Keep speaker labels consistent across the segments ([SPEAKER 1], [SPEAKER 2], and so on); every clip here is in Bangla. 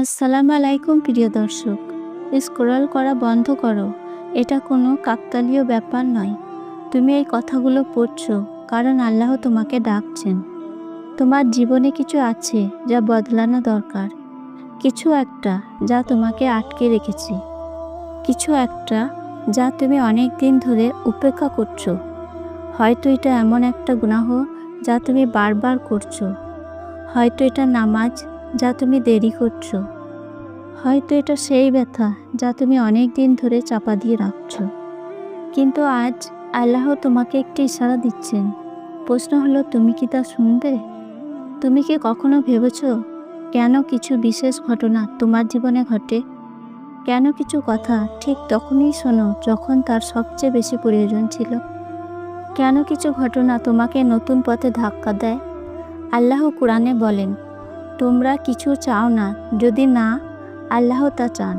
[SPEAKER 1] আসসালামু আলাইকুম প্রিয় দর্শক। স্ক্রল করা বন্ধ করো। এটা কোনো কাকতালীয় ব্যাপার নয়। তুমি এই কথাগুলো পড়ছো কারণ আল্লাহ তোমাকে ডাকছেন। তোমার জীবনে কিছু আছে যা বদলানো দরকার। কিছু একটা যা তোমাকে আটকে রেখেছে। কিছু একটা যা তুমি অনেক দিন ধরে উপেক্ষা করছো। হয়তো এটা এমন একটা গুনাহ যা তুমি বারবার করছো। হয়তো এটা নামাজ যা তুমি দেরি করছো। হয়তো এটা সেই ব্যথা যা তুমি অনেক দিন ধরে চাপা দিয়ে রাখছো। কিন্তু আজ আল্লাহ তোমাকে একটি ইশারা দিচ্ছেন। প্রশ্ন হলো, তুমি কি তা শুনবে? তুমি কি কখনো ভেবেছ কেন কিছু বিশেষ ঘটনা তোমার জীবনে ঘটে? কেন কিছু কথা ঠিক তখনই শোনো যখন তার সবচেয়ে বেশি প্রয়োজন ছিল? কেন কিছু ঘটনা তোমাকে নতুন পথে ধাক্কা দেয়? আল্লাহ কুরআনে বলেন, তোমরা কিছু চাও না যদি না আল্লাহ তা চান।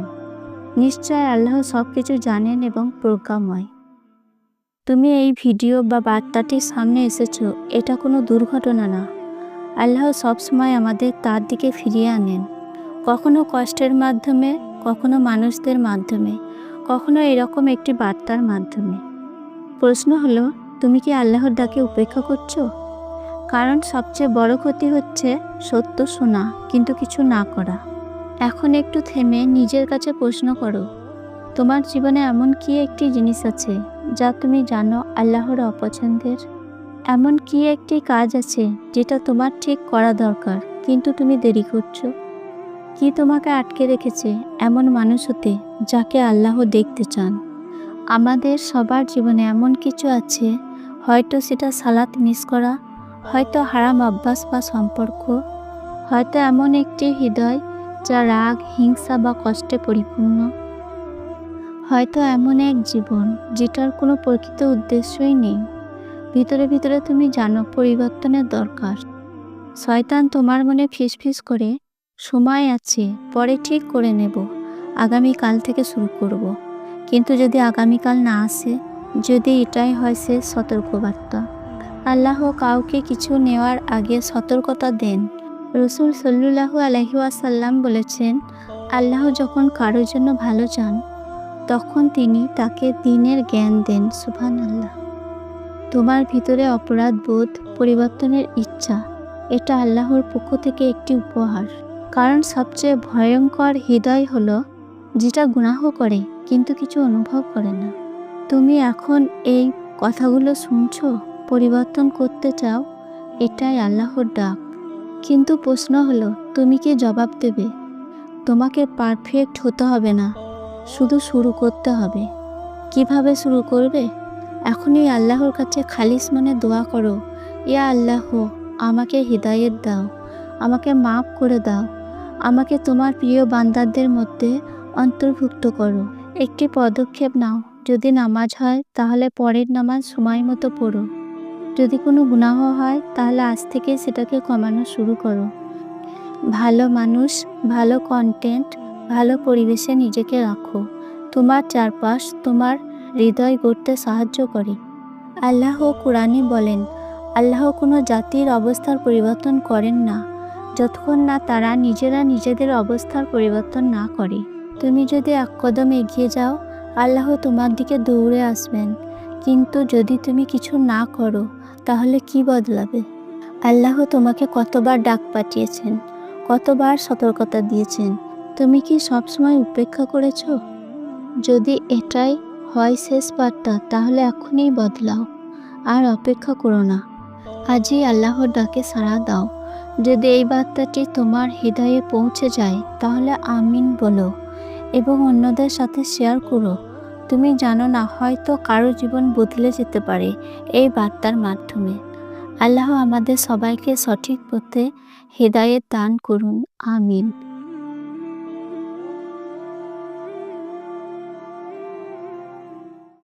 [SPEAKER 1] নিশ্চয় আল্লাহ সব কিছু জানেন এবং প্রজ্ঞাময়। তুমি এই ভিডিও বা বার্তাটির সামনে এসেছো, এটা কোনো দুর্ঘটনা না। আল্লাহ সবসময় আমাদের তার দিকে ফিরিয়ে আনেন। কখনো কষ্টের মাধ্যমে, কখনো মানুষদের মাধ্যমে, কখনো এরকম একটি বার্তার মাধ্যমে। প্রশ্ন হলো, তুমি কি আল্লাহর ডাকে উপেক্ষা করছো? কারণ সবচেয়ে বড় ক্ষতি হচ্ছে সত্য শোনা কিন্তু কিছু না করা। এখন একটু থেমে নিজের কাছে প্রশ্ন করো, তোমার জীবনে এমন কি একটি জিনিস আছে যা তুমি জানো আল্লাহর অপছন্দের? এমন কি একটি কাজ আছে যেটা তোমার ঠিক করা দরকার কিন্তু তুমি দেরি করছো? কি তোমাকে আটকে রেখেছে এমন মানুষ হতে যাকে আল্লাহ দেখতে চান? আমাদের সবার জীবনে এমন কিছু আছে, হয়তো সেটা সালাত মিস করা, হয়তো হারাম অভ্যাস বা সম্পর্ক, হয়তো এমন একটি হৃদয় যা রাগ, হিংসা বা কষ্টে পরিপূর্ণ, হয়তো এমন এক জীবন যেটার কোনো প্রকৃত উদ্দেশ্যই নেই। ভিতরে ভিতরে তুমি জানো পরিবর্তনের দরকার। শয়তান তোমার মনে ফিসফিস করে, সময় আছে, পরে ঠিক করে নেব, আগামীকাল থেকে শুরু করব। কিন্তু যদি আগামীকাল না আসে, যদি এটাই হয় সে সতর্কবার্তা। আল্লাহ কাউকে কিছু নেওয়ার আগে সতর্কতা দেন। রসুল সাল্লাল্লাহু আলাইহি ওয়াসাল্লাম বলেছেন, আল্লাহ যখন কারোর জন্য ভালো চান তখন তিনি তাকে দ্বীনের জ্ঞান দেন। সুবহানাল্লাহ। তোমার ভিতরে অপরাধ বোধ, পরিবর্তনের ইচ্ছা, এটা আল্লাহর পক্ষ থেকে একটি উপহার। কারণ সবচেয়ে ভয়ঙ্কর হৃদয় হলো যেটা গুনাহ করে কিন্তু কিছু অনুভব করে না। তুমি এখন এই কথাগুলো শুনছো, পরিবর্তন করতে চাও, এটাই আল্লাহর ডাক। কিন্তু প্রশ্ন হলো, তুমি কি জবাব দেবে? তোমাকে পারফেক্ট হতে হবে না, শুধু শুরু করতে হবে। কিভাবে শুরু করবে? এখনই আল্লাহর কাছে খালিস মনে দোয়া করো, ইয়া আল্লাহ, আমাকে হিদায়াত দাও, আমাকে মাফ করে দাও, আমাকে তোমার প্রিয় বান্দাদের মধ্যে অন্তর্ভুক্ত করো। একটি পদক্ষেপ নাও। যদি নামাজ হয় তাহলে পরের নামাজ সময় মতো পড়ো। যদি কোনো গুনাহ হয় তাহলে আজ থেকে সেটাকে কমানো শুরু করো। ভালো মানুষ, ভালো কন্টেন্ট, ভালো পরিবেশে নিজেকে রাখো। তোমার চারপাশ তোমার হৃদয় গড়তে সাহায্য করে। আল্লাহ কুরআনে বলেন, আল্লাহ কোনো জাতির অবস্থার পরিবর্তন করেন না যতক্ষণ না তারা নিজেরা নিজেদের অবস্থার পরিবর্তন না করে। তুমি যদি এক কদম এগিয়ে যাও, আল্লাহ তোমার দিকে দৌড়ে আসবেন। কিন্তু যদি তুমি কিছু না করো, তাহলে কি বদলাবে? আল্লাহ তোমাকে কতবার ডাক পাঠিয়েছেন, কতবার সতর্কতা দিয়েছেন। তুমি কি সবসময় উপেক্ষা করেছ? যদি এটাই হয় শেষ বার্তা, তাহলে এখনই বদলাও, আর অপেক্ষা করো না। আজই আল্লাহর ডাকে সাড়া দাও। যদি এই বার্তাটি তোমার হৃদয়ে পৌঁছে যায় তাহলে আমিন বলো এবং অন্যদের সাথে শেয়ার করো। তুমি জানো না, হয়তো কারো জীবন বদলে যেতে পারে এই বার্তার মাধ্যমে। আল্লাহ আমাদের সবাইকে সঠিক পথে হিদায়াত দান করুন। আমিন।